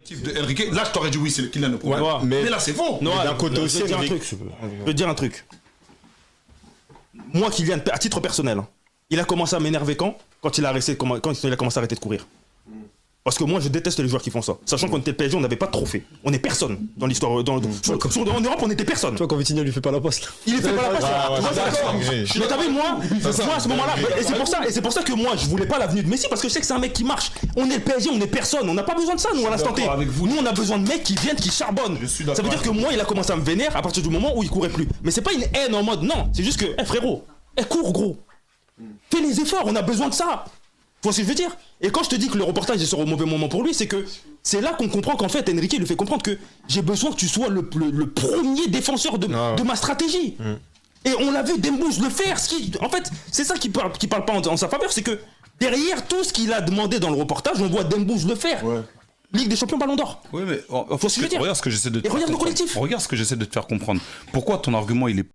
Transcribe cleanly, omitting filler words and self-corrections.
De Enrique, là je t'aurais dit oui, c'est Kylian le problème. Ouais, mais là c'est faux. Non, d'un côté aussi, je vais te dire un truc. Moi, Kylian, à titre personnel, hein, il a commencé à m'énerver quand il a commencé à arrêter de courir. Parce que moi, je déteste les joueurs qui font ça. Sachant qu'on était le PSG, on n'avait pas de trophée. On est personne dans l'histoire. En Europe, on était personne. Tu vois, quand Vitinha lui fait pas la passe. Là. Il ne fait pas la passe. Ouais, Moi, d'accord. Mais t'as vu, moi, à ce moment-là, et c'est pour ça que moi, je voulais pas l'avenue de Messi, parce que je sais que c'est un mec qui marche. On est le PSG, on est personne. On n'a pas besoin de ça, nous, à l'instant T. Nous, on a besoin de mecs qui viennent, qui charbonnent. Ça veut dire que moi, il a commencé à me vénérer à partir du moment où il courait plus. Mais c'est pas une haine en mode, non. C'est juste que, frérot, cours, gros. Fais les efforts, on a besoin de ça. Tu vois ce que je veux dire? Et quand je te dis que le reportage est sur un mauvais moment pour lui, c'est que c'est là qu'on comprend qu'en fait, Enrique lui fait comprendre que j'ai besoin que tu sois le premier défenseur de ma stratégie. Et on l'a vu Dembouz le faire. En fait, c'est ça qui parle pas en sa faveur, c'est que derrière tout ce qu'il a demandé dans le reportage, on voit Dembouz le faire. Ouais. Ligue des Champions, Ballon d'Or. Oui, mais regarde ce que j'essaie de te faire comprendre. Regarde ce que j'essaie de te faire comprendre. Pourquoi ton argument il est